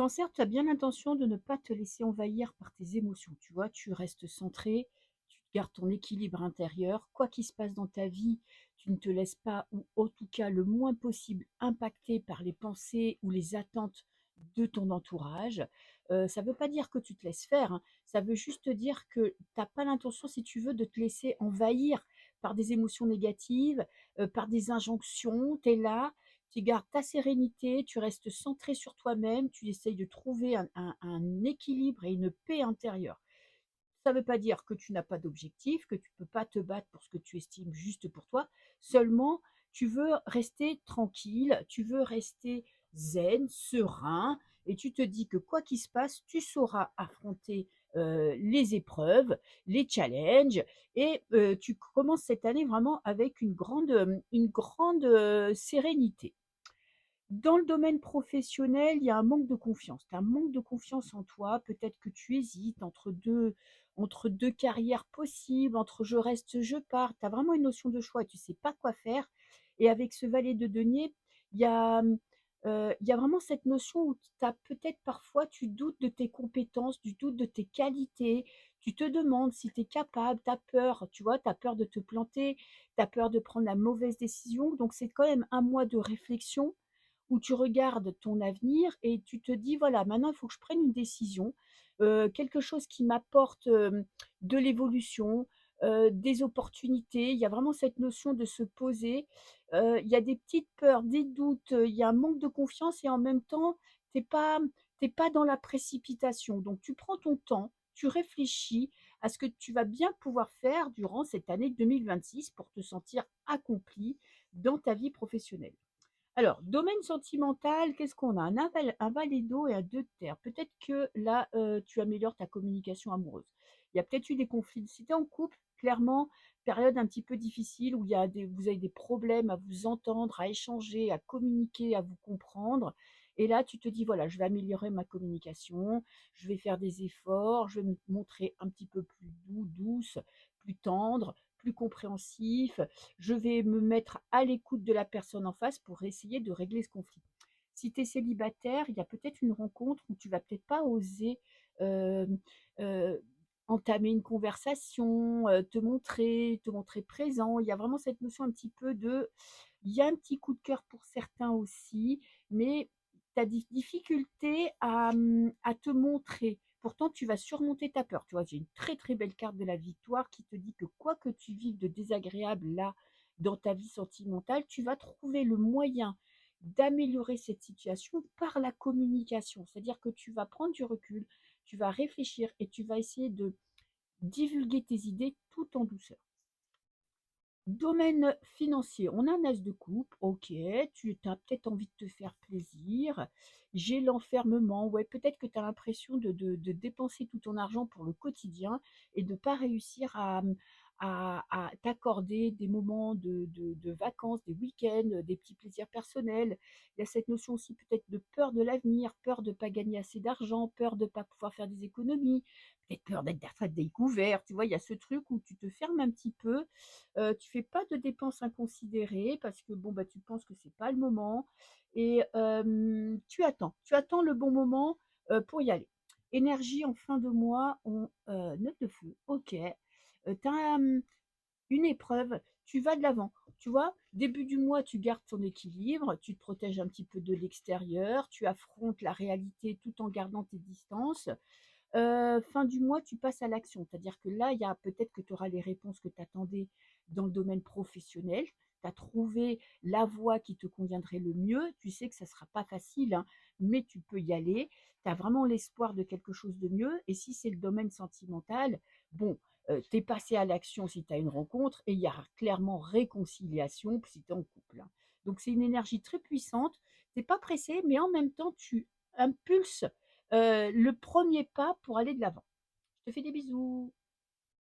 Cancer, tu as bien l'intention de ne pas te laisser envahir par tes émotions, tu vois? Tu restes centré, tu gardes ton équilibre intérieur. Quoi qu'il se passe dans ta vie, tu ne te laisses pas ou en tout cas le moins possible impacter par les pensées ou les attentes de ton entourage. Ça ne veut pas dire que tu te laisses faire, hein, ça veut juste dire que tu as pas l'intention, si tu veux, de te laisser envahir par des émotions négatives, par des injonctions. Tu es là, tu gardes ta sérénité, tu restes centré sur toi-même, tu essayes de trouver un équilibre et une paix intérieure. Ça ne veut pas dire que tu n'as pas d'objectif, que tu ne peux pas te battre pour ce que tu estimes juste pour toi. Seulement, tu veux rester tranquille, tu veux rester zen, serein, et tu te dis que quoi qu'il se passe, tu sauras affronter les épreuves, les challenges, et tu commences cette année vraiment avec une grande sérénité. Dans le domaine professionnel, il y a un manque de confiance. Tu as un manque de confiance en toi. Peut-être que tu hésites entre deux carrières possibles, entre je reste, je pars. Tu as vraiment une notion de choix et tu sais pas quoi faire. Et avec ce valet de denier, il y a, il y a vraiment cette notion où tu as peut-être parfois, tu doutes de tes compétences, tu doutes de tes qualités. Tu te demandes si tu es capable, tu as peur, tu vois, tu as peur de te planter, tu as peur de prendre la mauvaise décision. Donc c'est quand même un mois de réflexion où tu regardes ton avenir et tu te dis: «Voilà, maintenant il faut que je prenne une décision, quelque chose qui m'apporte, de l'évolution, des opportunités». Il y a vraiment cette notion de se poser, il y a des petites peurs, des doutes, il y a un manque de confiance et en même temps, tu es pas dans la précipitation. Donc tu prends ton temps, tu réfléchis à ce que tu vas bien pouvoir faire durant cette année 2026 pour te sentir accompli dans ta vie professionnelle. Alors, domaine sentimental, qu'est-ce qu'on a? Un valet d'eau et un 2 de terre. Peut-être que là, tu améliores ta communication amoureuse. Il y a peut-être eu des conflits. Si tu es en couple, clairement, période un petit peu difficile où vous avez des problèmes à vous entendre, à échanger, à communiquer, à vous comprendre. Et là, tu te dis, voilà, je vais améliorer ma communication, je vais faire des efforts, je vais me montrer un petit peu plus douce, plus tendre, plus compréhensif, je vais me mettre à l'écoute de la personne en face pour essayer de régler ce conflit. Si tu es célibataire, il y a peut-être une rencontre où tu vas peut-être pas oser, hem, heu, entamer une conversation, te montrer présent. Il y a vraiment cette notion un petit peu de il y a un petit coup de cœur pour certains aussi, mais tu as des difficultés à te montrer. Pourtant, tu vas surmonter ta peur. Tu vois, j'ai une très, très belle carte de la victoire qui te dit que quoi que tu vives de désagréable là, dans ta vie sentimentale, tu vas trouver le moyen d'améliorer cette situation par la communication. C'est-à-dire que tu vas prendre du recul, tu vas réfléchir et tu vas essayer de divulguer tes idées tout en douceur. Domaine financier, on a un as de coupe, OK, tu as peut-être envie de te faire plaisir. J'ai l'enfermement, ouais, peut-être que tu as l'impression de dépenser tout ton argent pour le quotidien et de pas réussir à t'accorder des moments de vacances, des week-ends, des petits plaisirs personnels. Il y a cette notion aussi peut-être de peur de l'avenir, peur de pas gagner assez d'argent, peur de pas pouvoir faire des économies, peut-être peur d'être à découvert, tu vois? Il y a ce truc où tu te fermes un petit peu. Tu fais pas de dépenses inconsidérées parce que bon, bah, tu penses que c'est pas le moment et tu attends le bon moment, pour y aller. Énergie en fin de mois, 9 de feu, OK. Tu as, une épreuve, tu vas de l'avant. Tu vois? Début du mois, tu gardes ton équilibre, tu te protèges un petit peu de l'extérieur, tu affrontes la réalité tout en gardant tes distances. Fin du mois, tu passes à l'action. C'est-à-dire que là, il y a peut-être que tu auras les réponses que tu attendais dans le domaine professionnel. Tu as trouvé la voie qui te conviendrait le mieux. Tu sais que ça ne sera pas facile, hein, mais tu peux y aller. Tu as vraiment l'espoir de quelque chose de mieux. Et si c'est le domaine sentimental, bon, tu es passé à l'action si tu as une rencontre et il y a clairement réconciliation si tu es en couple, hein. Donc c'est une énergie très puissante. Tu es pas pressé, mais en même temps, tu impulses le premier pas pour aller de l'avant. Je te fais des bisous.